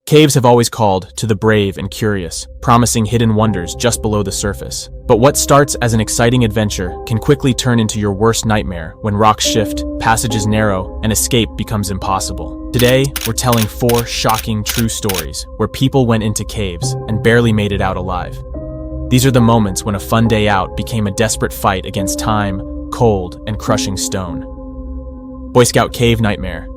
Caves have always called to the brave and curious, promising hidden wonders just below the surface. But what starts as an exciting adventure can quickly turn into your worst nightmare when rocks shift, passages narrow, and escape becomes impossible. Today, we're telling 4 shocking true stories where people went into caves and barely made it out alive. These are the moments when a fun day out became a desperate fight against time, cold, and crushing stone. Boy Scout Cave Nightmare.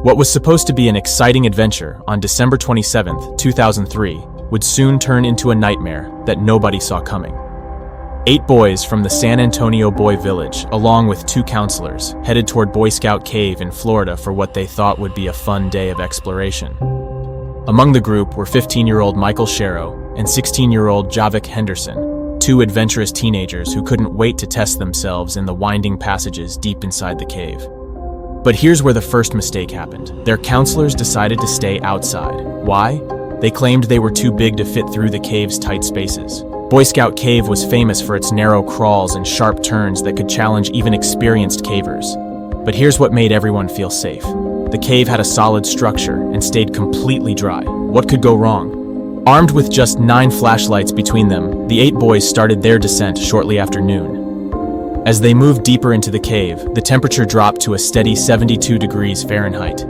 What was supposed to be an exciting adventure on December 27, 2003, would soon turn into a nightmare that nobody saw coming. 8 boys from the San Antonio Boy Village, along with 2 counselors, headed toward Boy Scout Cave in Florida for what they thought would be a fun day of exploration. Among the group were 15-year-old Michael Sharrow and 16-year-old Javik Henderson, 2 adventurous teenagers who couldn't wait to test themselves in the winding passages deep inside the cave. But here's where the first mistake happened. Their counselors decided to stay outside. Why? They claimed they were too big to fit through the cave's tight spaces. Boy Scout Cave was famous for its narrow crawls and sharp turns that could challenge even experienced cavers. But here's what made everyone feel safe. The cave had a solid structure and stayed completely dry. What could go wrong? Armed with just 9 flashlights between them, the 8 boys started their descent shortly after noon. As they moved deeper into the cave, the temperature dropped to a steady 72 degrees Fahrenheit.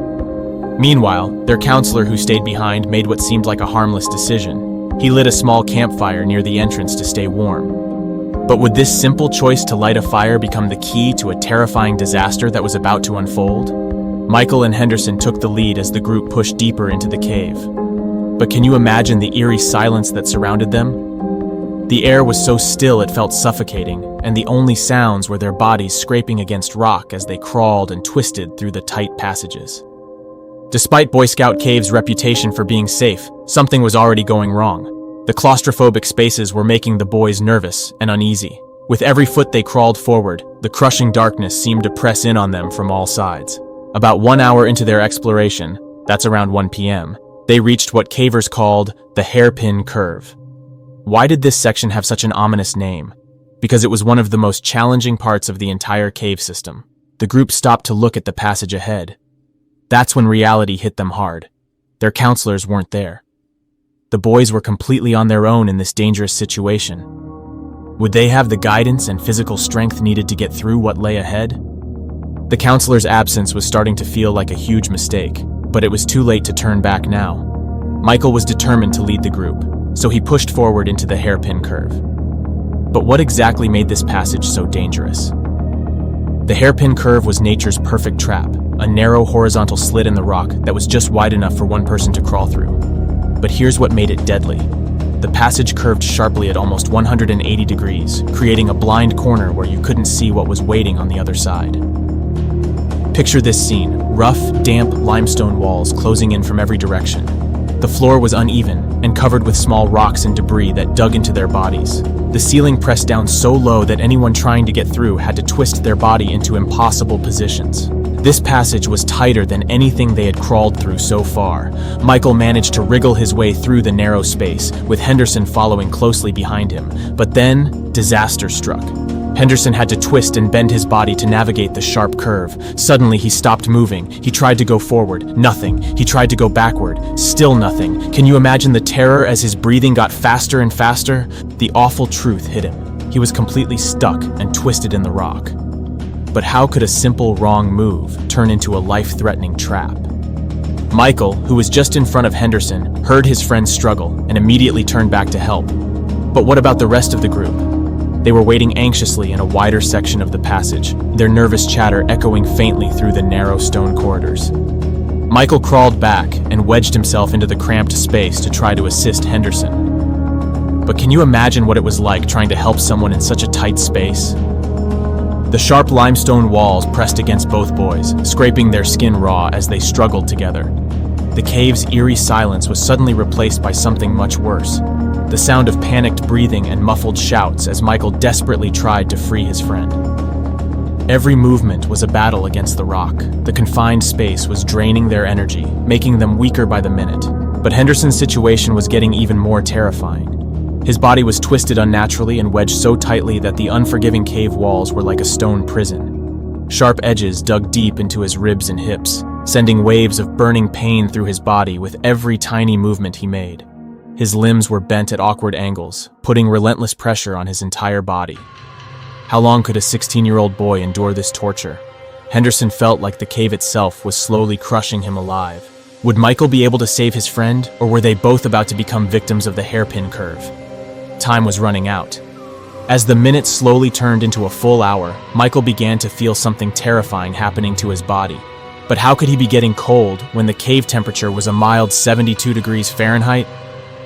Meanwhile, their counselor who stayed behind made what seemed like a harmless decision. He lit a small campfire near the entrance to stay warm. But would this simple choice to light a fire become the key to a terrifying disaster that was about to unfold? Michael and Henderson took the lead as the group pushed deeper into the cave. But can you imagine the eerie silence that surrounded them? The air was so still it felt suffocating, and the only sounds were their bodies scraping against rock as they crawled and twisted through the tight passages. Despite Boy Scout Cave's reputation for being safe, something was already going wrong. The claustrophobic spaces were making the boys nervous and uneasy. With every foot they crawled forward, the crushing darkness seemed to press in on them from all sides. About 1 hour into their exploration, that's around 1 p.m., they reached what cavers called the hairpin curve. Why did this section have such an ominous name? Because it was one of the most challenging parts of the entire cave system. The group stopped to look at the passage ahead. That's when reality hit them hard. Their counselors weren't there. The boys were completely on their own in this dangerous situation. Would they have the guidance and physical strength needed to get through what lay ahead? The counselor's absence was starting to feel like a huge mistake, but it was too late to turn back now. Michael was determined to lead the group, so he pushed forward into the hairpin curve. But what exactly made this passage so dangerous? The hairpin curve was nature's perfect trap, a narrow horizontal slit in the rock that was just wide enough for one person to crawl through. But here's what made it deadly. The passage curved sharply at almost 180 degrees, creating a blind corner where you couldn't see what was waiting on the other side. Picture this scene: rough, damp limestone walls closing in from every direction. The floor was uneven and covered with small rocks and debris that dug into their bodies. The ceiling pressed down so low that anyone trying to get through had to twist their body into impossible positions. This passage was tighter than anything they had crawled through so far. Michael managed to wriggle his way through the narrow space, with Henderson following closely behind him. But then, disaster struck. Henderson had to twist and bend his body to navigate the sharp curve. Suddenly, he stopped moving. He tried to go forward. Nothing. He tried to go backward. Still nothing. Can you imagine the terror as his breathing got faster and faster? The awful truth hit him. He was completely stuck and twisted in the rock. But how could a simple wrong move turn into a life-threatening trap? Michael, who was just in front of Henderson, heard his friend struggle and immediately turned back to help. But what about the rest of the group? They were waiting anxiously in a wider section of the passage, their nervous chatter echoing faintly through the narrow stone corridors. Michael crawled back and wedged himself into the cramped space to try to assist Henderson. But can you imagine what it was like trying to help someone in such a tight space? The sharp limestone walls pressed against both boys, scraping their skin raw as they struggled together. The cave's eerie silence was suddenly replaced by something much worse. The sound of panicked breathing and muffled shouts as Michael desperately tried to free his friend. Every movement was a battle against the rock. The confined space was draining their energy, making them weaker by the minute. But Henderson's situation was getting even more terrifying. His body was twisted unnaturally and wedged so tightly that the unforgiving cave walls were like a stone prison. Sharp edges dug deep into his ribs and hips, sending waves of burning pain through his body with every tiny movement he made. His limbs were bent at awkward angles, putting relentless pressure on his entire body. How long could a 16-year-old boy endure this torture? Henderson felt like the cave itself was slowly crushing him alive. Would Michael be able to save his friend, or were they both about to become victims of the hairpin curve? Time was running out. As the minutes slowly turned into a full hour, Michael began to feel something terrifying happening to his body. But how could he be getting cold when the cave temperature was a mild 72 degrees Fahrenheit?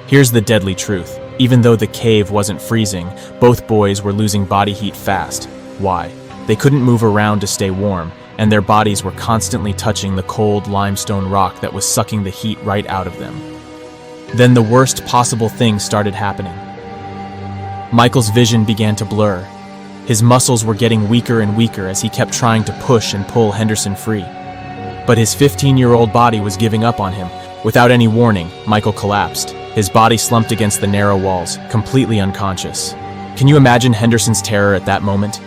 Here's the deadly truth. Even though the cave wasn't freezing, both boys were losing body heat fast. Why? They couldn't move around to stay warm, and their bodies were constantly touching the cold limestone rock that was sucking the heat right out of them. Then the worst possible thing started happening. Michael's vision began to blur. His muscles were getting weaker and weaker as he kept trying to push and pull Henderson free. But his 15-year-old body was giving up on him. Without any warning, Michael collapsed. His body slumped against the narrow walls, completely unconscious. Can you imagine Henderson's terror at that moment?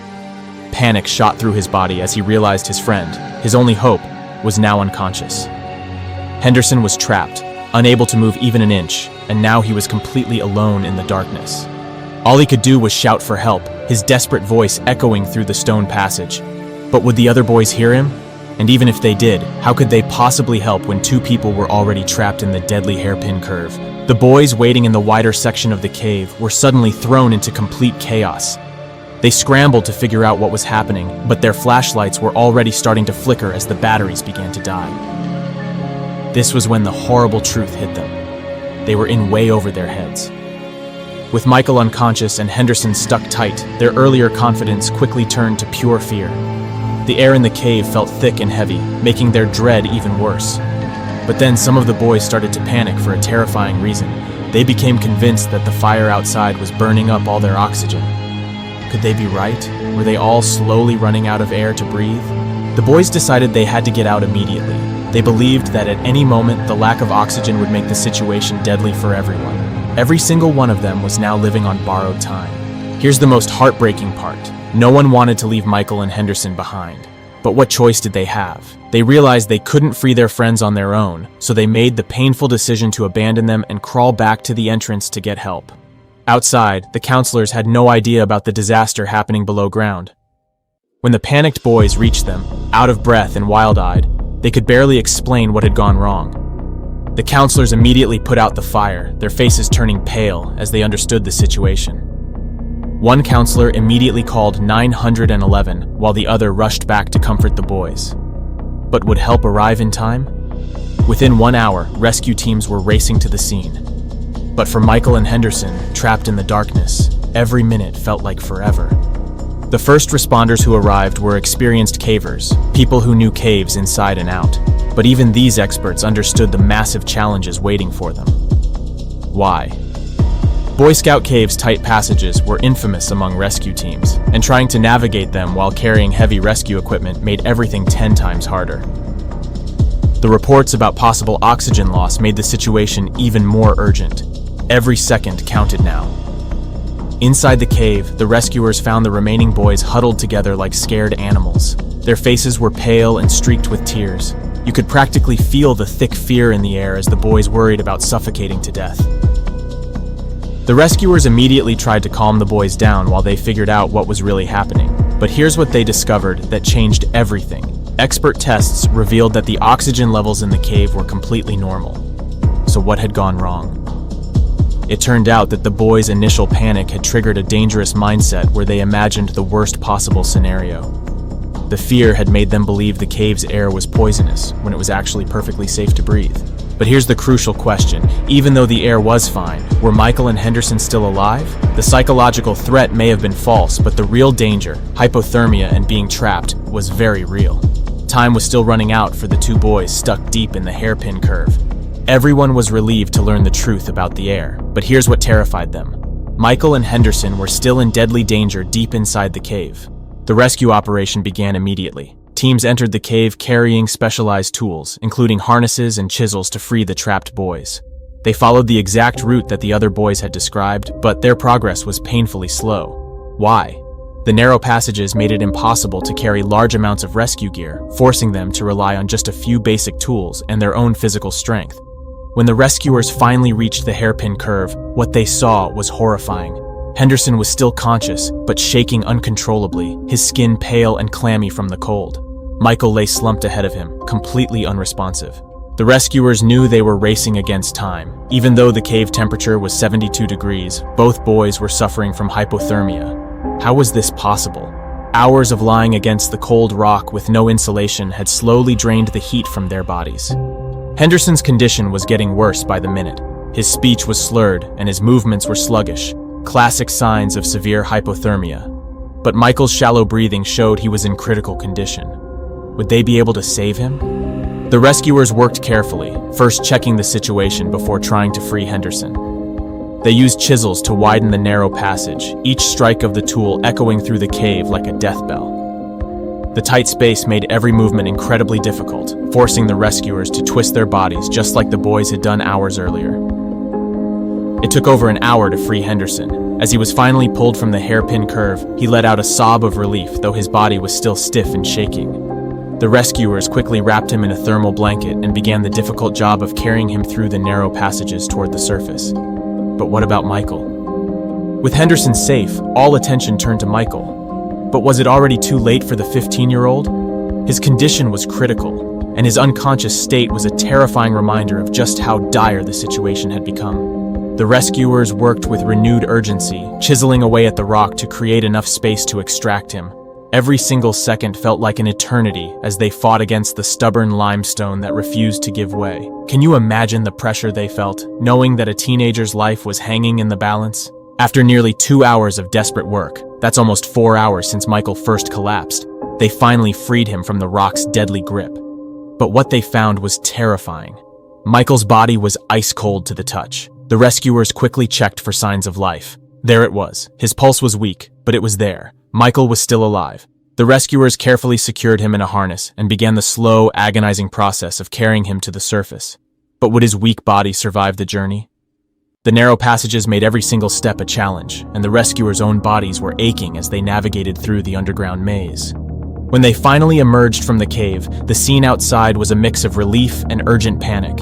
Panic shot through his body as he realized his friend, his only hope, was now unconscious. Henderson was trapped, unable to move even an inch, and now he was completely alone in the darkness. All he could do was shout for help, his desperate voice echoing through the stone passage. But would the other boys hear him? And even if they did, how could they possibly help when two people were already trapped in the deadly hairpin curve? The boys waiting in the wider section of the cave were suddenly thrown into complete chaos. They scrambled to figure out what was happening, but their flashlights were already starting to flicker as the batteries began to die. This was when the horrible truth hit them. They were in way over their heads. With Michael unconscious and Henderson stuck tight, their earlier confidence quickly turned to pure fear. The air in the cave felt thick and heavy, making their dread even worse. But then some of the boys started to panic for a terrifying reason. They became convinced that the fire outside was burning up all their oxygen. Could they be right? Were they all slowly running out of air to breathe? The boys decided they had to get out immediately. They believed that at any moment the lack of oxygen would make the situation deadly for everyone. Every single one of them was now living on borrowed time. Here's the most heartbreaking part. No one wanted to leave Michael and Henderson behind. But what choice did they have? They realized they couldn't free their friends on their own, so they made the painful decision to abandon them and crawl back to the entrance to get help. Outside, the counselors had no idea about the disaster happening below ground. When the panicked boys reached them, out of breath and wild-eyed, they could barely explain what had gone wrong. The counselors immediately put out the fire, their faces turning pale as they understood the situation. One counselor immediately called 911 while the other rushed back to comfort the boys. But would help arrive in time? Within 1 hour, rescue teams were racing to the scene. But for Michael and Henderson, trapped in the darkness, every minute felt like forever. The first responders who arrived were experienced cavers, people who knew caves inside and out. But even these experts understood the massive challenges waiting for them. Why? Boy Scout caves' tight passages were infamous among rescue teams, and trying to navigate them while carrying heavy rescue equipment made everything 10 times harder. The reports about possible oxygen loss made the situation even more urgent. Every second counted now. Inside the cave, the rescuers found the remaining boys huddled together like scared animals. Their faces were pale and streaked with tears. You could practically feel the thick fear in the air as the boys worried about suffocating to death. The rescuers immediately tried to calm the boys down while they figured out what was really happening. But here's what they discovered that changed everything. Expert tests revealed that the oxygen levels in the cave were completely normal. So what had gone wrong? It turned out that the boys' initial panic had triggered a dangerous mindset where they imagined the worst possible scenario. The fear had made them believe the cave's air was poisonous when it was actually perfectly safe to breathe. But here's the crucial question. Even though the air was fine, were Michael and Henderson still alive? The psychological threat may have been false, but the real danger, hypothermia and being trapped, was very real. Time was still running out for the two boys stuck deep in the hairpin curve. Everyone was relieved to learn the truth about the air, but here's what terrified them. Michael and Henderson were still in deadly danger deep inside the cave. The rescue operation began immediately. Teams entered the cave carrying specialized tools, including harnesses and chisels to free the trapped boys. They followed the exact route that the other boys had described, but their progress was painfully slow. Why? The narrow passages made it impossible to carry large amounts of rescue gear, forcing them to rely on just a few basic tools and their own physical strength. When the rescuers finally reached the hairpin curve, what they saw was horrifying. Henderson was still conscious, but shaking uncontrollably, his skin pale and clammy from the cold. Michael lay slumped ahead of him, completely unresponsive. The rescuers knew they were racing against time. Even though the cave temperature was 72 degrees, both boys were suffering from hypothermia. How was this possible? Hours of lying against the cold rock with no insulation had slowly drained the heat from their bodies. Henderson's condition was getting worse by the minute. His speech was slurred and his movements were sluggish, classic signs of severe hypothermia. But Michael's shallow breathing showed he was in critical condition. Would they be able to save him? The rescuers worked carefully, first checking the situation before trying to free Henderson. They used chisels to widen the narrow passage, each strike of the tool echoing through the cave like a death bell. The tight space made every movement incredibly difficult, forcing the rescuers to twist their bodies just like the boys had done hours earlier. It took over an hour to free Henderson. As he was finally pulled from the hairpin curve, he let out a sob of relief, though his body was still stiff and shaking. The rescuers quickly wrapped him in a thermal blanket and began the difficult job of carrying him through the narrow passages toward the surface. But what about Michael? With Henderson safe, all attention turned to Michael. But was it already too late for the 15-year-old? His condition was critical, and his unconscious state was a terrifying reminder of just how dire the situation had become. The rescuers worked with renewed urgency, chiseling away at the rock to create enough space to extract him. Every single second felt like an eternity as they fought against the stubborn limestone that refused to give way. Can you imagine the pressure they felt, knowing that a teenager's life was hanging in the balance? After nearly 2 hours of desperate work, that's almost 4 hours since Michael first collapsed, they finally freed him from the rock's deadly grip. But what they found was terrifying. Michael's body was ice cold to the touch. The rescuers quickly checked for signs of life. There it was. His pulse was weak, but it was there. Michael was still alive. The rescuers carefully secured him in a harness and began the slow, agonizing process of carrying him to the surface. But would his weak body survive the journey? The narrow passages made every single step a challenge, and the rescuers' own bodies were aching as they navigated through the underground maze. When they finally emerged from the cave, the scene outside was a mix of relief and urgent panic.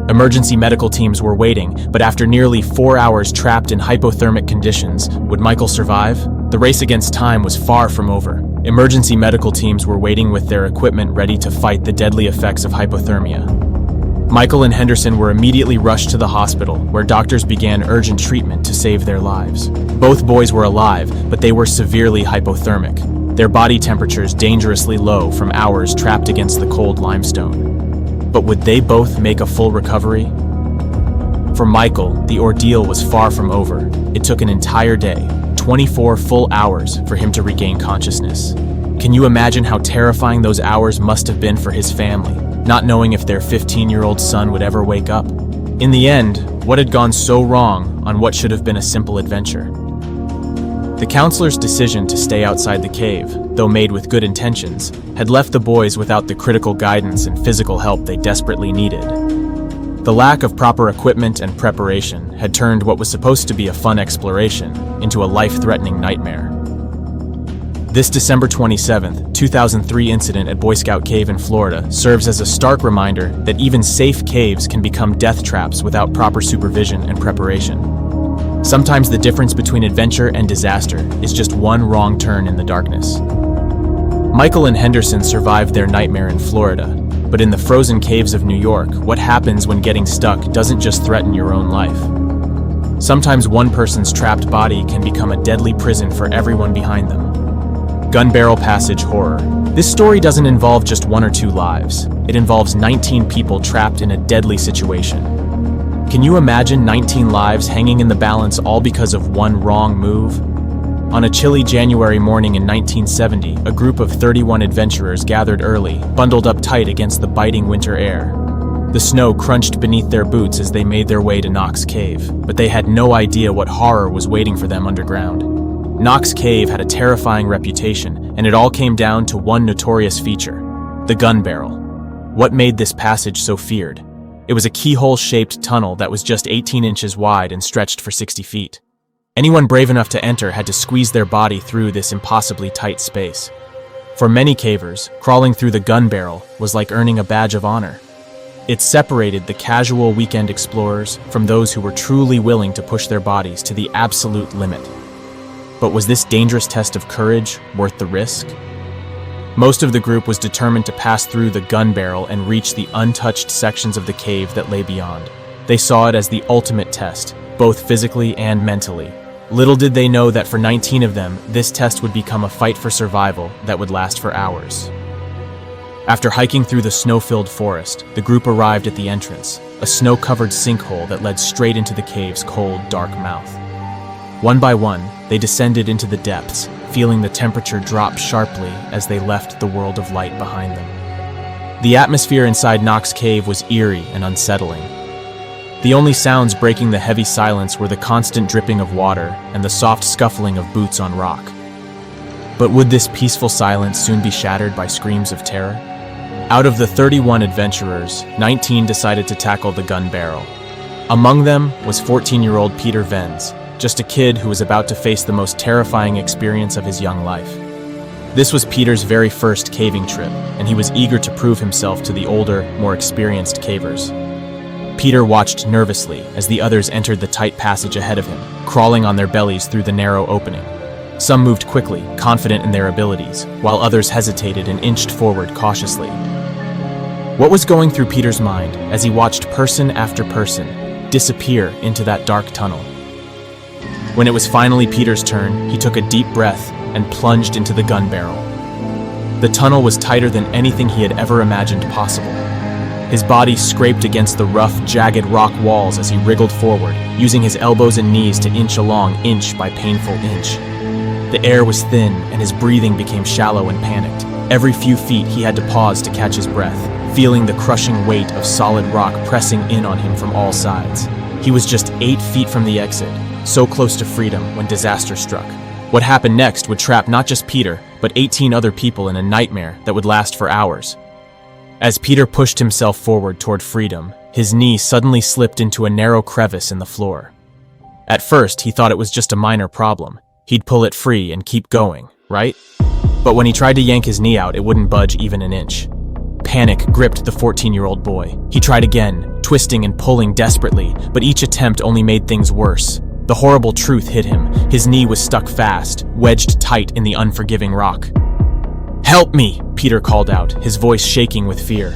Emergency medical teams were waiting, but after nearly 4 hours trapped in hypothermic conditions, would Michael survive? The race against time was far from over. Emergency medical teams were waiting with their equipment ready to fight the deadly effects of hypothermia. Michael and Henderson were immediately rushed to the hospital, where doctors began urgent treatment to save their lives. Both boys were alive, but they were severely hypothermic, their body temperatures dangerously low from hours trapped against the cold limestone. But would they both make a full recovery? For Michael, the ordeal was far from over. It took an entire day, 24 full hours, for him to regain consciousness. Can you imagine how terrifying those hours must have been for his family, not knowing if their 15-year-old son would ever wake up? In the end, what had gone so wrong on what should have been a simple adventure? The counselor's decision to stay outside the cave, though made with good intentions, had left the boys without the critical guidance and physical help they desperately needed. The lack of proper equipment and preparation had turned what was supposed to be a fun exploration into a life-threatening nightmare. This December 27, 2003 incident at Boy Scout Cave in Florida serves as a stark reminder that even safe caves can become death traps without proper supervision and preparation. Sometimes the difference between adventure and disaster is just one wrong turn in the darkness. Michael and Henderson survived their nightmare in Florida, but in the frozen caves of New York, what happens when getting stuck doesn't just threaten your own life. Sometimes one person's trapped body can become a deadly prison for everyone behind them. Gunbarrel Passage Horror. This story doesn't involve just 1 or 2 lives. It involves 19 people trapped in a deadly situation. Can you imagine 19 lives hanging in the balance all because of one wrong move? On a chilly January morning in 1970, a group of 31 adventurers gathered early, bundled up tight against the biting winter air. The snow crunched beneath their boots as they made their way to Knox Cave, but they had no idea what horror was waiting for them underground. Knox Cave had a terrifying reputation, and it all came down to one notorious feature: the Gunbarrel. What made this passage so feared? It was a keyhole-shaped tunnel that was just 18 inches wide and stretched for 60 feet. Anyone brave enough to enter had to squeeze their body through this impossibly tight space. For many cavers, crawling through the Gunbarrel was like earning a badge of honor. It separated the casual weekend explorers from those who were truly willing to push their bodies to the absolute limit. But was this dangerous test of courage worth the risk? Most of the group was determined to pass through the Gunbarrel and reach the untouched sections of the cave that lay beyond. They saw it as the ultimate test, both physically and mentally. Little did they know that for 19 of them, this test would become a fight for survival that would last for hours. After hiking through the snow-filled forest, the group arrived at the entrance, a snow-covered sinkhole that led straight into the cave's cold, dark mouth. One by one, they descended into the depths, feeling the temperature drop sharply as they left the world of light behind them. The atmosphere inside Knox Cave was eerie and unsettling. The only sounds breaking the heavy silence were the constant dripping of water and the soft scuffling of boots on rock. But would this peaceful silence soon be shattered by screams of terror? Out of the 31 adventurers, 19 decided to tackle the Gunbarrel. Among them was 14-year-old Peter Venz, just a kid who was about to face the most terrifying experience of his young life. This was Peter's very first caving trip, and he was eager to prove himself to the older, more experienced cavers. Peter watched nervously as the others entered the tight passage ahead of him, crawling on their bellies through the narrow opening. Some moved quickly, confident in their abilities, while others hesitated and inched forward cautiously. What was going through Peter's mind as he watched person after person disappear into that dark tunnel? When it was finally Peter's turn, he took a deep breath and plunged into the Gunbarrel. The tunnel was tighter than anything he had ever imagined possible. His body scraped against the rough, jagged rock walls as he wriggled forward, using his elbows and knees to inch along inch by painful inch. The air was thin, and his breathing became shallow and panicked. Every few feet he had to pause to catch his breath, feeling the crushing weight of solid rock pressing in on him from all sides. He was just 8 feet from the exit, so close to freedom when disaster struck. What happened next would trap not just Peter, but 18 other people in a nightmare that would last for hours. As Peter pushed himself forward toward freedom, his knee suddenly slipped into a narrow crevice in the floor. At first, he thought it was just a minor problem. He'd pull it free and keep going, right? But when he tried to yank his knee out, it wouldn't budge even an inch. Panic gripped the 14-year-old boy. He tried again, twisting and pulling desperately, but each attempt only made things worse. The horrible truth hit him. His knee was stuck fast, wedged tight in the unforgiving rock. "Help me!" Peter called out, his voice shaking with fear.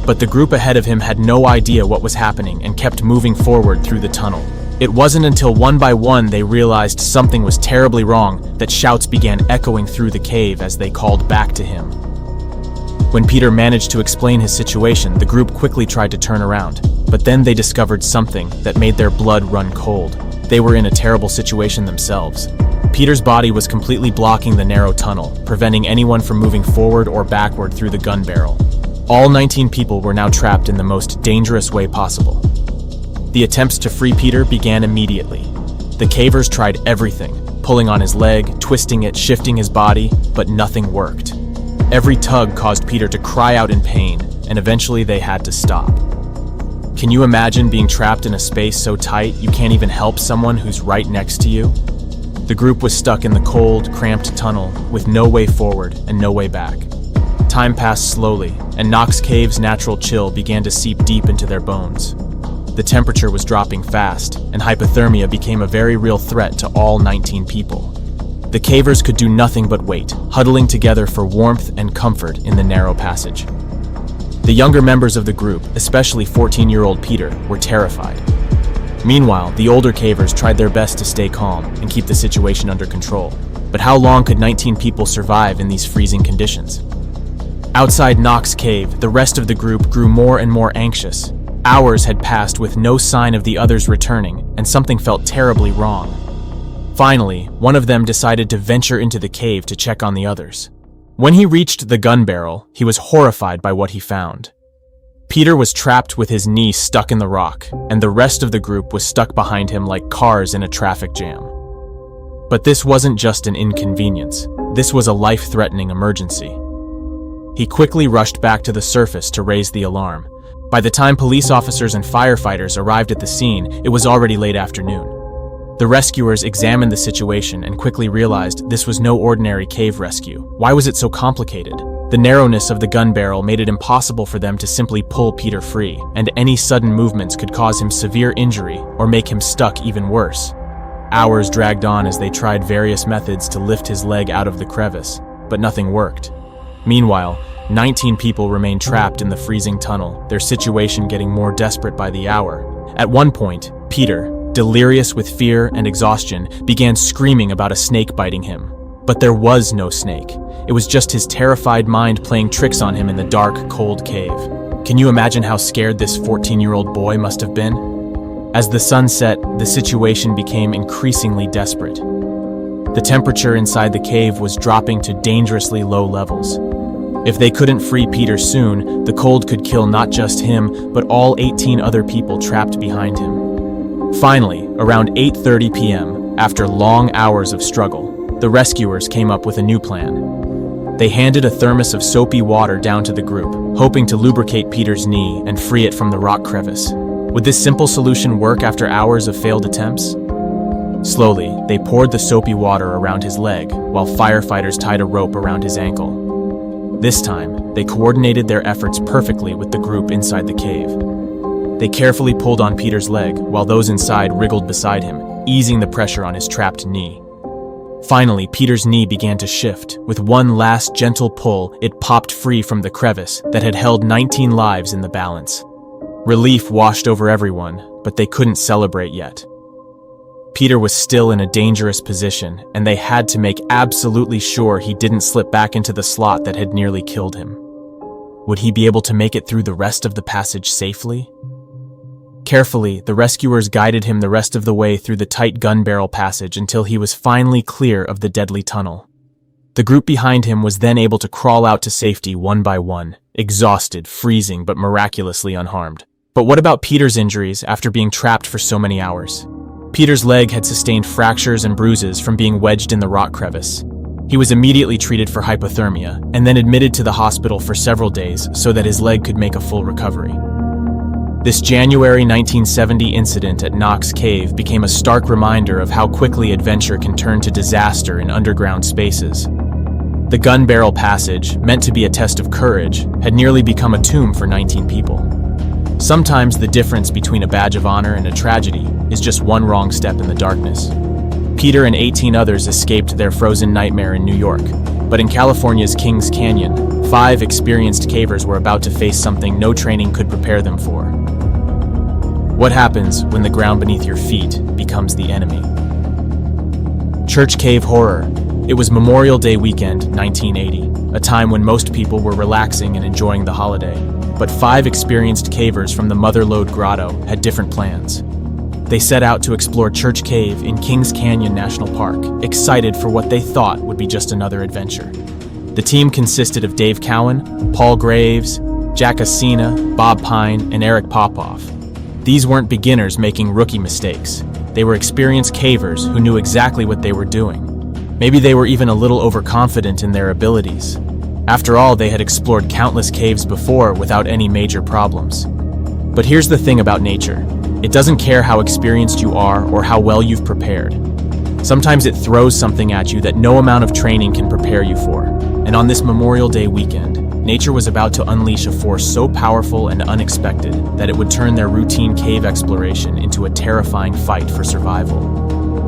But the group ahead of him had no idea what was happening and kept moving forward through the tunnel. It wasn't until one by one they realized something was terribly wrong that shouts began echoing through the cave as they called back to him. When Peter managed to explain his situation, the group quickly tried to turn around, but then they discovered something that made their blood run cold. They were in a terrible situation themselves. Peter's body was completely blocking the narrow tunnel, preventing anyone from moving forward or backward through the Gunbarrel. All 19 people were now trapped in the most dangerous way possible. The attempts to free Peter began immediately. The cavers tried everything, pulling on his leg, twisting it, shifting his body, but nothing worked. Every tug caused Peter to cry out in pain, and eventually they had to stop. Can you imagine being trapped in a space so tight you can't even help someone who's right next to you? The group was stuck in the cold, cramped tunnel with no way forward and no way back. Time passed slowly, and Knox Cave's natural chill began to seep deep into their bones. The temperature was dropping fast, and hypothermia became a very real threat to all 19 people. The cavers could do nothing but wait, huddling together for warmth and comfort in the narrow passage. The younger members of the group, especially 14-year-old Peter, were terrified. Meanwhile, the older cavers tried their best to stay calm and keep the situation under control. But how long could 19 people survive in these freezing conditions? Outside Knox Cave, the rest of the group grew more and more anxious. Hours had passed with no sign of the others returning, and something felt terribly wrong. Finally, one of them decided to venture into the cave to check on the others. When he reached the Gunbarrel, he was horrified by what he found. Peter was trapped with his knee stuck in the rock, and the rest of the group was stuck behind him like cars in a traffic jam. But this wasn't just an inconvenience. This was a life-threatening emergency. He quickly rushed back to the surface to raise the alarm. By the time police officers and firefighters arrived at the scene, it was already late afternoon. The rescuers examined the situation and quickly realized this was no ordinary cave rescue. Why was it so complicated? The narrowness of the gun barrel made it impossible for them to simply pull Peter free, and any sudden movements could cause him severe injury or make him stuck even worse. Hours dragged on as they tried various methods to lift his leg out of the crevice, but nothing worked. Meanwhile, 19 people remained trapped in the freezing tunnel, their situation getting more desperate by the hour. At one point, Peter, delirious with fear and exhaustion, began screaming about a snake biting him. But there was no snake. It was just his terrified mind playing tricks on him in the dark, cold cave. Can you imagine how scared this 14-year-old boy must have been? As the sun set, the situation became increasingly desperate. The temperature inside the cave was dropping to dangerously low levels. If they couldn't free Peter soon, the cold could kill not just him, but all 18 other people trapped behind him. Finally, around 8:30 p.m., after long hours of struggle, the rescuers came up with a new plan. They handed a thermos of soapy water down to the group, hoping to lubricate Peter's knee and free it from the rock crevice. Would this simple solution work after hours of failed attempts? Slowly, they poured the soapy water around his leg, while firefighters tied a rope around his ankle. This time, they coordinated their efforts perfectly with the group inside the cave. They carefully pulled on Peter's leg, while those inside wriggled beside him, easing the pressure on his trapped knee. Finally, Peter's knee began to shift. With one last gentle pull, it popped free from the crevice that had held 19 lives in the balance. Relief washed over everyone, but they couldn't celebrate yet. Peter was still in a dangerous position, and they had to make absolutely sure he didn't slip back into the slot that had nearly killed him. Would he be able to make it through the rest of the passage safely? Carefully, the rescuers guided him the rest of the way through the tight gun barrel passage until he was finally clear of the deadly tunnel. The group behind him was then able to crawl out to safety one by one, exhausted, freezing, but miraculously unharmed. But what about Peter's injuries after being trapped for so many hours? Peter's leg had sustained fractures and bruises from being wedged in the rock crevice. He was immediately treated for hypothermia and then admitted to the hospital for several days so that his leg could make a full recovery. This January 1970 incident at Knox Cave became a stark reminder of how quickly adventure can turn to disaster in underground spaces. The gun barrel passage, meant to be a test of courage, had nearly become a tomb for 19 people. Sometimes the difference between a badge of honor and a tragedy is just one wrong step in the darkness. Peter and 18 others escaped their frozen nightmare in New York, but in California's Kings Canyon, 5 experienced cavers were about to face something no training could prepare them for. What happens when the ground beneath your feet becomes the enemy? Church Cave Horror. It was Memorial Day weekend, 1980, a time when most people were relaxing and enjoying the holiday. But 5 experienced cavers from the Mother Lode Grotto had different plans. They set out to explore Church Cave in Kings Canyon National Park, excited for what they thought would be just another adventure. The team consisted of Dave Cowan, Paul Graves, Jack Asina, Bob Pine, and Eric Popoff. These weren't beginners making rookie mistakes. They were experienced cavers who knew exactly what they were doing. Maybe they were even a little overconfident in their abilities. After all, they had explored countless caves before without any major problems. But here's the thing about nature. It doesn't care how experienced you are or how well you've prepared. Sometimes it throws something at you that no amount of training can prepare you for. And on this Memorial Day weekend, nature was about to unleash a force so powerful and unexpected that it would turn their routine cave exploration into a terrifying fight for survival.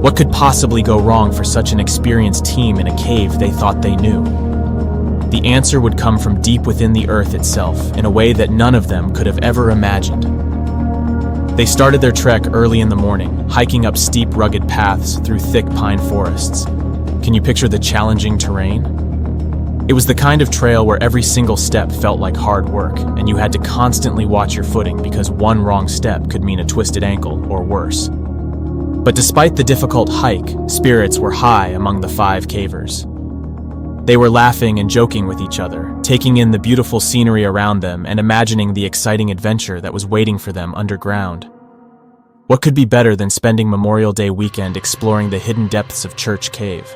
What could possibly go wrong for such an experienced team in a cave they thought they knew? The answer would come from deep within the earth itself in a way that none of them could have ever imagined. They started their trek early in the morning, hiking up steep, rugged paths through thick pine forests. Can you picture the challenging terrain? It was the kind of trail where every single step felt like hard work, and you had to constantly watch your footing because one wrong step could mean a twisted ankle or worse. But despite the difficult hike, spirits were high among the 5 cavers. They were laughing and joking with each other, taking in the beautiful scenery around them and imagining the exciting adventure that was waiting for them underground. What could be better than spending Memorial Day weekend exploring the hidden depths of Church Cave?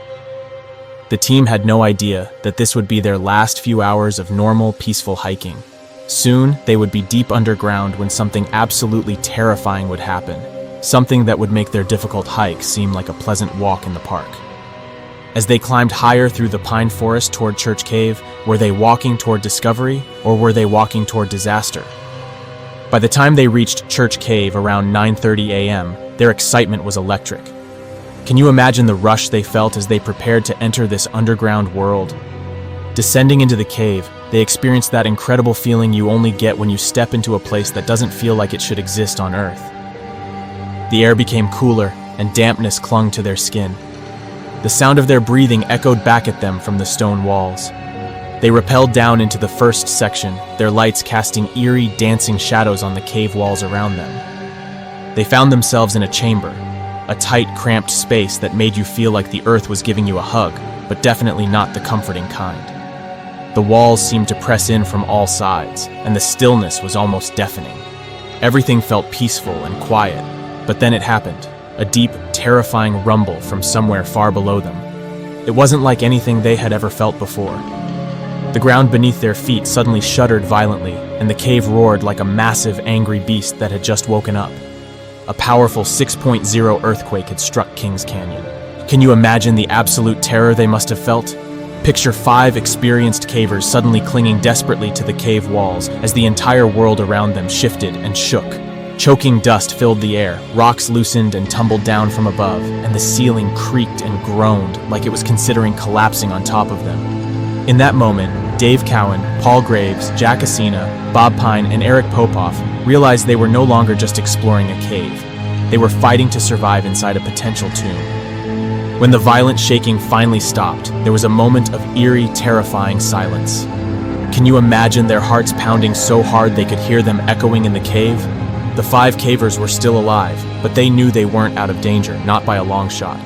The team had no idea that this would be their last few hours of normal, peaceful hiking. Soon, they would be deep underground when something absolutely terrifying would happen. something that would make their difficult hike seem like a pleasant walk in the park. As they climbed higher through the pine forest toward Church Cave, were they walking toward discovery, or were they walking toward disaster? By the time they reached Church Cave around 9:30 a.m., their excitement was electric. Can you imagine the rush they felt as they prepared to enter this underground world? Descending into the cave, they experienced that incredible feeling you only get when you step into a place that doesn't feel like it should exist on Earth. The air became cooler, and dampness clung to their skin. The sound of their breathing echoed back at them from the stone walls. They rappelled down into the first section, their lights casting eerie, dancing shadows on the cave walls around them. They found themselves in a chamber, a tight, cramped space that made you feel like the earth was giving you a hug, but definitely not the comforting kind. The walls seemed to press in from all sides, and the stillness was almost deafening. Everything felt peaceful and quiet, but then it happened. A deep, terrifying rumble from somewhere far below them. It wasn't like anything they had ever felt before. The ground beneath their feet suddenly shuddered violently, and the cave roared like a massive, angry beast that had just woken up. A powerful 6.0 earthquake had struck Kings Canyon. Can you imagine the absolute terror they must have felt? Picture 5 experienced cavers suddenly clinging desperately to the cave walls as the entire world around them shifted and shook. Choking dust filled the air, rocks loosened and tumbled down from above, and the ceiling creaked and groaned like it was considering collapsing on top of them. In that moment, Dave Cowan, Paul Graves, Jack Acina, Bob Pine, and Eric Popoff realized they were no longer just exploring a cave. They were fighting to survive inside a potential tomb. When the violent shaking finally stopped, there was a moment of eerie, terrifying silence. Can you imagine their hearts pounding so hard they could hear them echoing in the cave? The 5 cavers were still alive, but they knew they weren't out of danger, not by a long shot.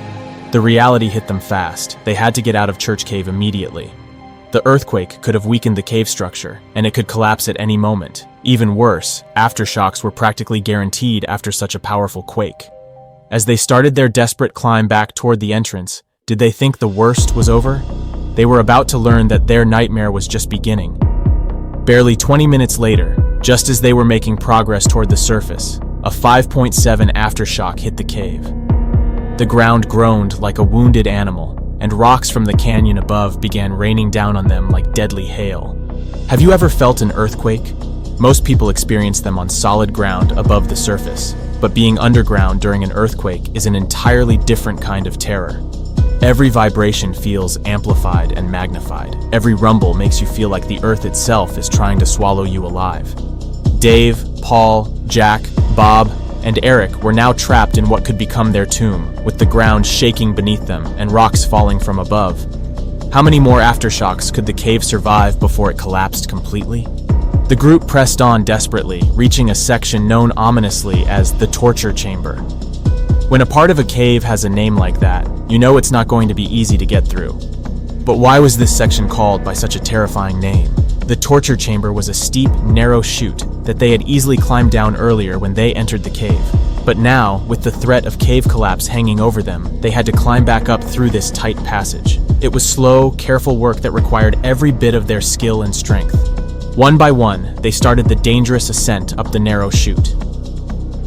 The reality hit them fast. They had to get out of Church Cave immediately. The earthquake could have weakened the cave structure, and it could collapse at any moment. Even worse, aftershocks were practically guaranteed after such a powerful quake. As they started their desperate climb back toward the entrance, did they think the worst was over? They were about to learn that their nightmare was just beginning. Barely 20 minutes later, just as they were making progress toward the surface, a 5.7 aftershock hit the cave. The ground groaned like a wounded animal, and rocks from the canyon above began raining down on them like deadly hail. Have you ever felt an earthquake? Most people experience them on solid ground above the surface, but being underground during an earthquake is an entirely different kind of terror. Every vibration feels amplified and magnified. Every rumble makes you feel like the earth itself is trying to swallow you alive. Dave, Paul, Jack, Bob, and Eric were now trapped in what could become their tomb, with the ground shaking beneath them and rocks falling from above. How many more aftershocks could the cave survive before it collapsed completely? The group pressed on desperately, reaching a section known ominously as the torture chamber. When a part of a cave has a name like that, you know it's not going to be easy to get through. But why was this section called by such a terrifying name? The torture chamber was a steep, narrow chute that they had easily climbed down earlier when they entered the cave. But now, with the threat of cave collapse hanging over them, they had to climb back up through this tight passage. It was slow, careful work that required every bit of their skill and strength. One by one, they started the dangerous ascent up the narrow chute.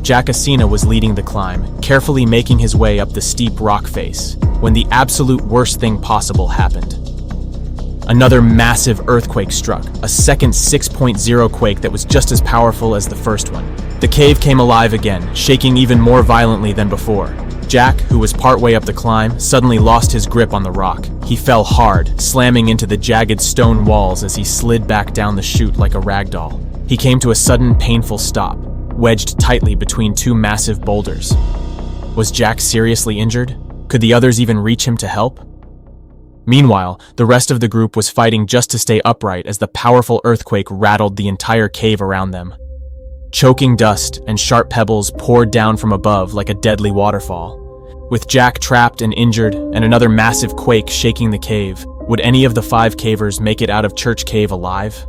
Jack Acina was leading the climb, carefully making his way up the steep rock face, when the absolute worst thing possible happened. Another massive earthquake struck, a second 6.0 quake that was just as powerful as the first one. The cave came alive again, shaking even more violently than before. Jack, who was partway up the climb, suddenly lost his grip on the rock. He fell hard, slamming into the jagged stone walls as he slid back down the chute like a rag doll. He came to a sudden, painful stop, wedged tightly between 2 massive boulders. Was Jack seriously injured? Could the others even reach him to help? Meanwhile, the rest of the group was fighting just to stay upright as the powerful earthquake rattled the entire cave around them. Choking dust and sharp pebbles poured down from above like a deadly waterfall. With Jack trapped and injured and another massive quake shaking the cave, would any of the 5 cavers make it out of Church Cave alive?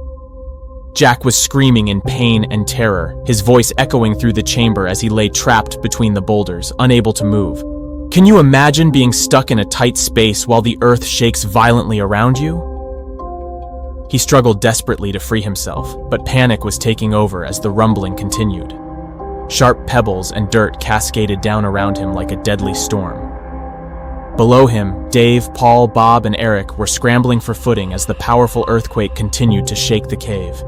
Jack was screaming in pain and terror, his voice echoing through the chamber as he lay trapped between the boulders, unable to move. Can you imagine being stuck in a tight space while the earth shakes violently around you? He struggled desperately to free himself, but panic was taking over as the rumbling continued. Sharp pebbles and dirt cascaded down around him like a deadly storm. Below him, Dave, Paul, Bob, and Eric were scrambling for footing as the powerful earthquake continued to shake the cave.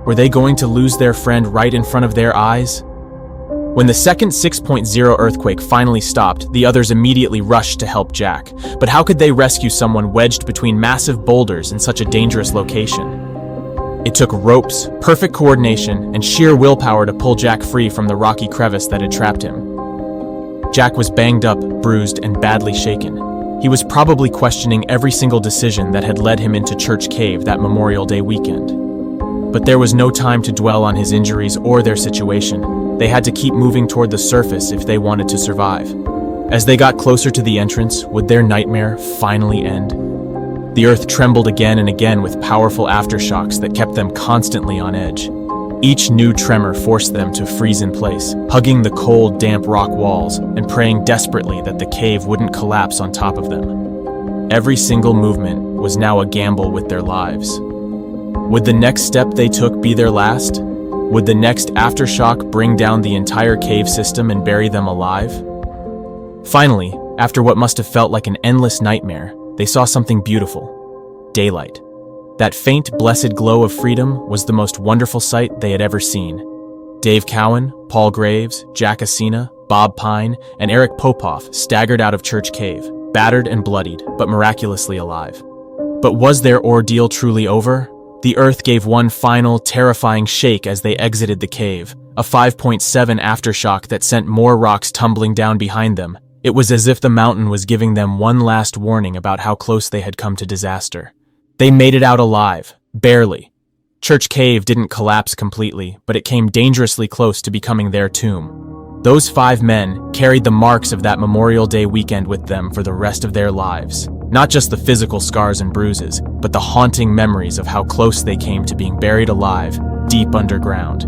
Were they going to lose their friend right in front of their eyes? When the second 6.0 earthquake finally stopped, the others immediately rushed to help Jack. But how could they rescue someone wedged between massive boulders in such a dangerous location? It took ropes, perfect coordination, and sheer willpower to pull Jack free from the rocky crevice that had trapped him. Jack was banged up, bruised, and badly shaken. He was probably questioning every single decision that had led him into Church Cave that Memorial Day weekend. But there was no time to dwell on his injuries or their situation. They had to keep moving toward the surface if they wanted to survive. As they got closer to the entrance, would their nightmare finally end? The earth trembled again and again with powerful aftershocks that kept them constantly on edge. Each new tremor forced them to freeze in place, hugging the cold, damp rock walls and praying desperately that the cave wouldn't collapse on top of them. Every single movement was now a gamble with their lives. Would the next step they took be their last? Would the next aftershock bring down the entire cave system and bury them alive? Finally, after what must have felt like an endless nightmare, they saw something beautiful: daylight. That faint, blessed glow of freedom was the most wonderful sight they had ever seen. Dave Cowan, Paul Graves, Jack Asina, Bob Pine, and Eric Popoff staggered out of Church Cave, battered and bloodied, but miraculously alive. But was their ordeal truly over? The earth gave one final, terrifying shake as they exited the cave, a 5.7 aftershock that sent more rocks tumbling down behind them. It was as if the mountain was giving them one last warning about how close they had come to disaster. They made it out alive, barely. Church Cave didn't collapse completely, but it came dangerously close to becoming their tomb. Those 5 men carried the marks of that Memorial Day weekend with them for the rest of their lives. Not just the physical scars and bruises, but the haunting memories of how close they came to being buried alive, deep underground.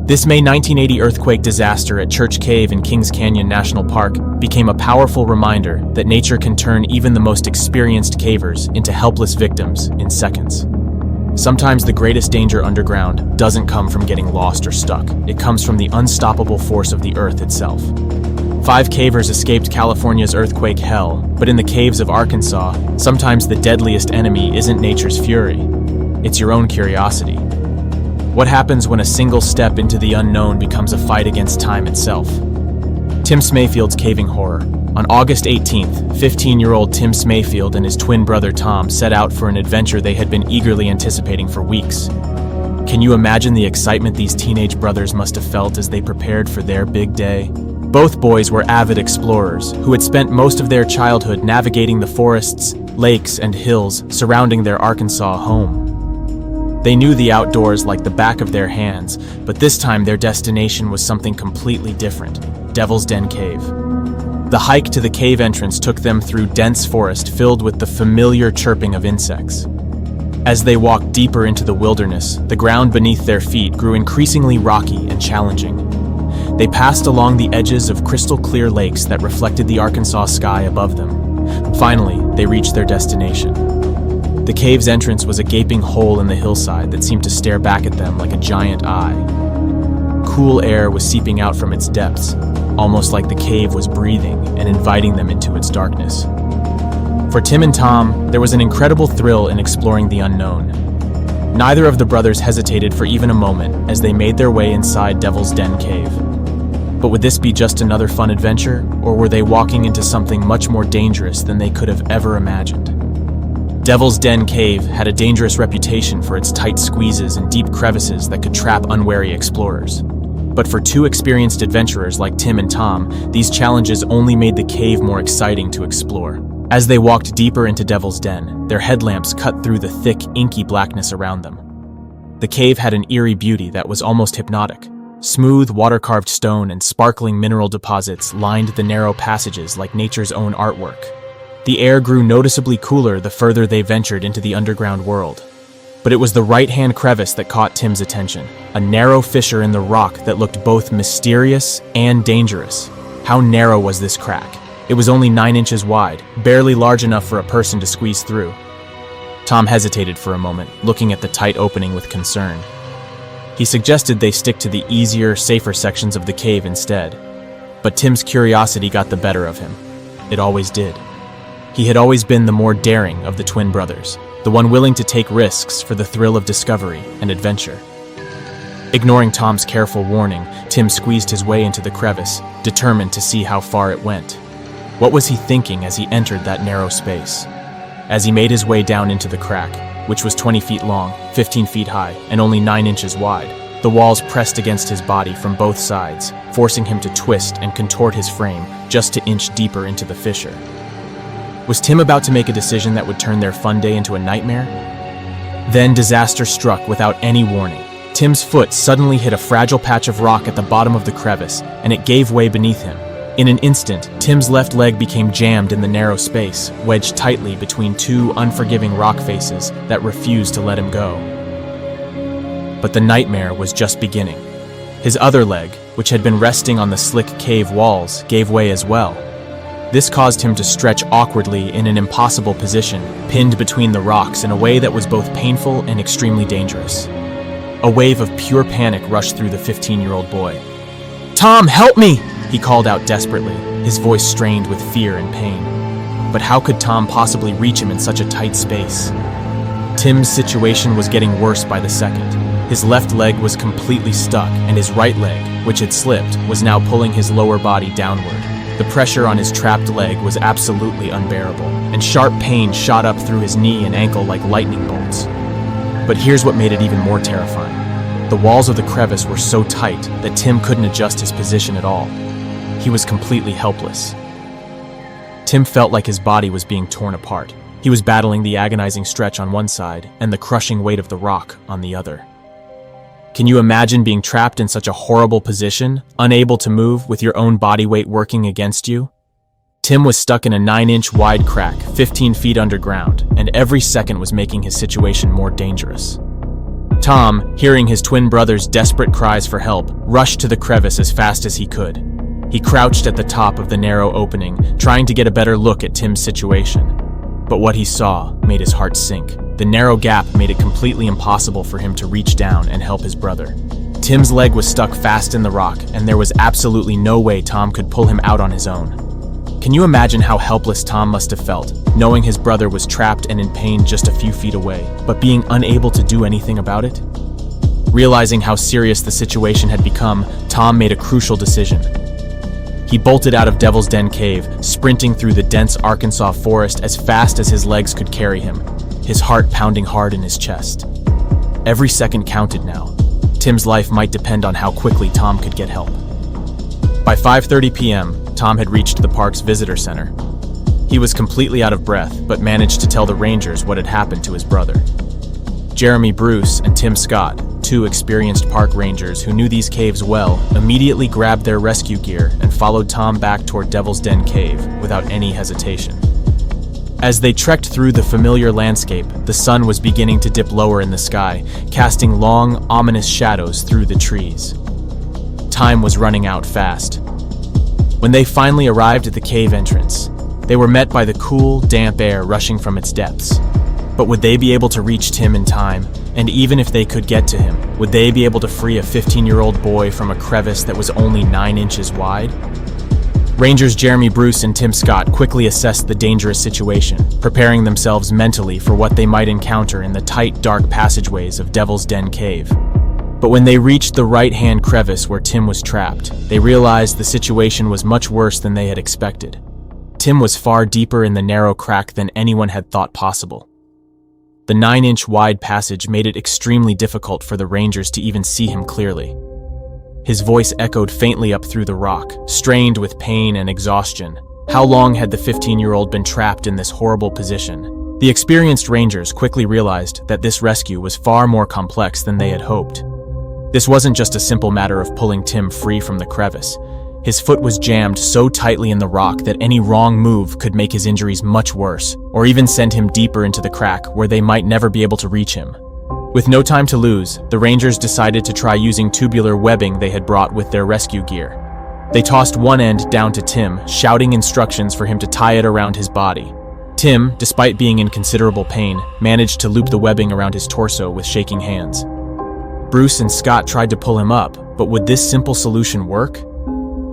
This May 1980 earthquake disaster at Church Cave in Kings Canyon National Park became a powerful reminder that nature can turn even the most experienced cavers into helpless victims in seconds. Sometimes the greatest danger underground doesn't come from getting lost or stuck. It comes from the unstoppable force of the earth itself. 5 cavers escaped California's earthquake hell, but in the caves of Arkansas, sometimes the deadliest enemy isn't nature's fury. It's your own curiosity. What happens when a single step into the unknown becomes a fight against time itself? Tim Smafield's caving horror. On August 18th, 15-year-old Tim Smafield and his twin brother Tom set out for an adventure they had been eagerly anticipating for weeks. Can you imagine the excitement these teenage brothers must have felt as they prepared for their big day? Both boys were avid explorers who had spent most of their childhood navigating the forests, lakes, and hills surrounding their Arkansas home. They knew the outdoors like the back of their hands, but this time their destination was something completely different: Devil's Den Cave. The hike to the cave entrance took them through dense forest filled with the familiar chirping of insects. As they walked deeper into the wilderness, the ground beneath their feet grew increasingly rocky and challenging. They passed along the edges of crystal-clear lakes that reflected the Arkansas sky above them. Finally, they reached their destination. The cave's entrance was a gaping hole in the hillside that seemed to stare back at them like a giant eye. Cool air was seeping out from its depths, almost like the cave was breathing and inviting them into its darkness. For Tim and Tom, there was an incredible thrill in exploring the unknown. Neither of the brothers hesitated for even a moment as they made their way inside Devil's Den Cave. But would this be just another fun adventure, or were they walking into something much more dangerous than they could have ever imagined? Devil's Den Cave had a dangerous reputation for its tight squeezes and deep crevices that could trap unwary explorers. But for 2 experienced adventurers like Tim and Tom, these challenges only made the cave more exciting to explore. As they walked deeper into Devil's Den, their headlamps cut through the thick, inky blackness around them. The cave had an eerie beauty that was almost hypnotic. Smooth, water-carved stone and sparkling mineral deposits lined the narrow passages like nature's own artwork. The air grew noticeably cooler the further they ventured into the underground world. But it was the right-hand crevice that caught Tim's attention, a narrow fissure in the rock that looked both mysterious and dangerous. How narrow was this crack? It was only 9 inches wide, barely large enough for a person to squeeze through. Tom hesitated for a moment, looking at the tight opening with concern. He suggested they stick to the easier, safer sections of the cave instead. But Tim's curiosity got the better of him. It always did. He had always been the more daring of the twin brothers, the one willing to take risks for the thrill of discovery and adventure. Ignoring Tom's careful warning, Tim squeezed his way into the crevice, determined to see how far it went. What was he thinking as he entered that narrow space? As he made his way down into the crack, which was 20 feet long, 15 feet high, and only 9 inches wide, the walls pressed against his body from both sides, forcing him to twist and contort his frame just to inch deeper into the fissure. Was Tim about to make a decision that would turn their fun day into a nightmare? Then disaster struck without any warning. Tim's foot suddenly hit a fragile patch of rock at the bottom of the crevice, and it gave way beneath him. In an instant, Tim's left leg became jammed in the narrow space, wedged tightly between two unforgiving rock faces that refused to let him go. But the nightmare was just beginning. His other leg, which had been resting on the slick cave walls, gave way as well. This caused him to stretch awkwardly in an impossible position, pinned between the rocks in a way that was both painful and extremely dangerous. A wave of pure panic rushed through the 15-year-old boy. "Tom, help me!" he called out desperately, his voice strained with fear and pain. But how could Tom possibly reach him in such a tight space? Tim's situation was getting worse by the second. His left leg was completely stuck, and his right leg, which had slipped, was now pulling his lower body downward. The pressure on his trapped leg was absolutely unbearable, and sharp pain shot up through his knee and ankle like lightning bolts. But here's what made it even more terrifying. The walls of the crevice were so tight that Tim couldn't adjust his position at all. He was completely helpless. Tim felt like his body was being torn apart. He was battling the agonizing stretch on one side and the crushing weight of the rock on the other. Can you imagine being trapped in such a horrible position, unable to move with your own body weight working against you? Tim was stuck in a 9-inch wide crack, 15 feet underground, and every second was making his situation more dangerous. Tom, hearing his twin brother's desperate cries for help, rushed to the crevice as fast as he could. He crouched at the top of the narrow opening, trying to get a better look at Tim's situation. But what he saw made his heart sink. The narrow gap made it completely impossible for him to reach down and help his brother. Tim's leg was stuck fast in the rock, and there was absolutely no way Tom could pull him out on his own. Can you imagine how helpless Tom must have felt, knowing his brother was trapped and in pain just a few feet away, but being unable to do anything about it? Realizing how serious the situation had become, Tom made a crucial decision. He bolted out of Devil's Den Cave, sprinting through the dense Arkansas forest as fast as his legs could carry him, his heart pounding hard in his chest. Every second counted now. Tim's life might depend on how quickly Tom could get help. By 5:30 p.m., Tom had reached the park's visitor center. He was completely out of breath, but managed to tell the rangers what had happened to his brother. Jeremy Bruce and Tim Scott, two experienced park rangers who knew these caves well, immediately grabbed their rescue gear and followed Tom back toward Devil's Den Cave without any hesitation. As they trekked through the familiar landscape, the sun was beginning to dip lower in the sky, casting long, ominous shadows through the trees. Time was running out fast. When they finally arrived at the cave entrance, they were met by the cool, damp air rushing from its depths. But would they be able to reach Tim in time? And even if they could get to him, would they be able to free a 15-year-old boy from a crevice that was only 9 inches wide? Rangers Jeremy Bruce and Tim Scott quickly assessed the dangerous situation, preparing themselves mentally for what they might encounter in the tight, dark passageways of Devil's Den Cave. But when they reached the right-hand crevice where Tim was trapped, they realized the situation was much worse than they had expected. Tim was far deeper in the narrow crack than anyone had thought possible. The 9-inch wide passage made it extremely difficult for the rangers to even see him clearly. His voice echoed faintly up through the rock, strained with pain and exhaustion. How long had the 15-year-old been trapped in this horrible position? The experienced rangers quickly realized that this rescue was far more complex than they had hoped. This wasn't just a simple matter of pulling Tim free from the crevice. His foot was jammed so tightly in the rock that any wrong move could make his injuries much worse, or even send him deeper into the crack where they might never be able to reach him. With no time to lose, the rangers decided to try using tubular webbing they had brought with their rescue gear. They tossed one end down to Tim, shouting instructions for him to tie it around his body. Tim, despite being in considerable pain, managed to loop the webbing around his torso with shaking hands. Bruce and Scott tried to pull him up, but would this simple solution work?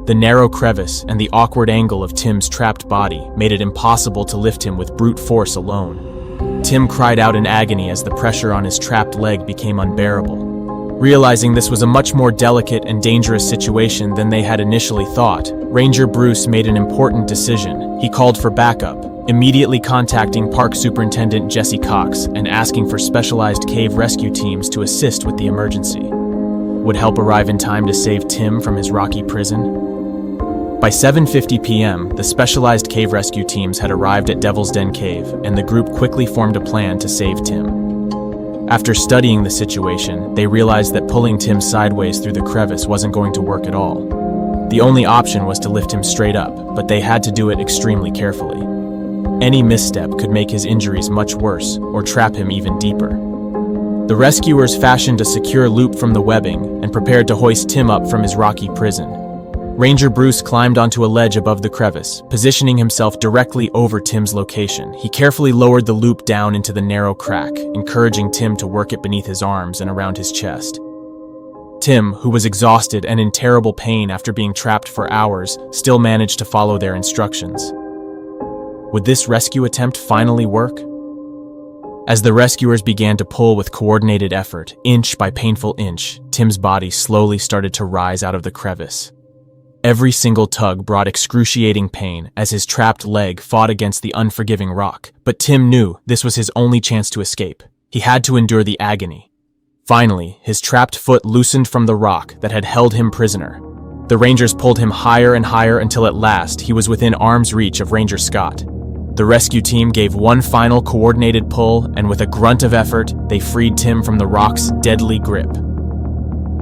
The narrow crevice and the awkward angle of Tim's trapped body made it impossible to lift him with brute force alone. Tim cried out in agony as the pressure on his trapped leg became unbearable. Realizing this was a much more delicate and dangerous situation than they had initially thought, Ranger Bruce made an important decision. He called for backup, immediately contacting Park Superintendent Jesse Cox and asking for specialized cave rescue teams to assist with the emergency. Would help arrive in time to save Tim from his rocky prison? By 7:50 p.m., the specialized cave rescue teams had arrived at Devil's Den Cave, and the group quickly formed a plan to save Tim. After studying the situation, they realized that pulling Tim sideways through the crevice wasn't going to work at all. The only option was to lift him straight up, but they had to do it extremely carefully. Any misstep could make his injuries much worse, or trap him even deeper. The rescuers fashioned a secure loop from the webbing and prepared to hoist Tim up from his rocky prison. Ranger Bruce climbed onto a ledge above the crevice, positioning himself directly over Tim's location. He carefully lowered the loop down into the narrow crack, encouraging Tim to work it beneath his arms and around his chest. Tim, who was exhausted and in terrible pain after being trapped for hours, still managed to follow their instructions. Would this rescue attempt finally work? As the rescuers began to pull with coordinated effort, inch by painful inch, Tim's body slowly started to rise out of the crevice. Every single tug brought excruciating pain as his trapped leg fought against the unforgiving rock, but Tim knew this was his only chance to escape. He had to endure the agony. Finally, his trapped foot loosened from the rock that had held him prisoner. The Rangers pulled him higher and higher until at last he was within arm's reach of Ranger Scott. The rescue team gave one final coordinated pull, and with a grunt of effort, they freed Tim from the rock's deadly grip.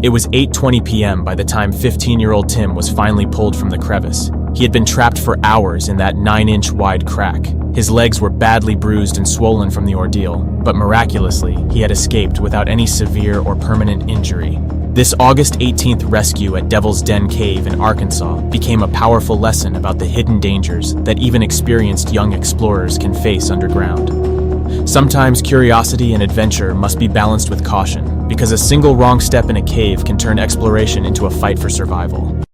It was 8:20 p.m. by the time 15-year-old Tim was finally pulled from the crevice. He had been trapped for hours in that 9-inch wide crack. His legs were badly bruised and swollen from the ordeal, but miraculously, he had escaped without any severe or permanent injury. This August 18th rescue at Devil's Den Cave in Arkansas became a powerful lesson about the hidden dangers that even experienced young explorers can face underground. Sometimes curiosity and adventure must be balanced with caution, because a single wrong step in a cave can turn exploration into a fight for survival.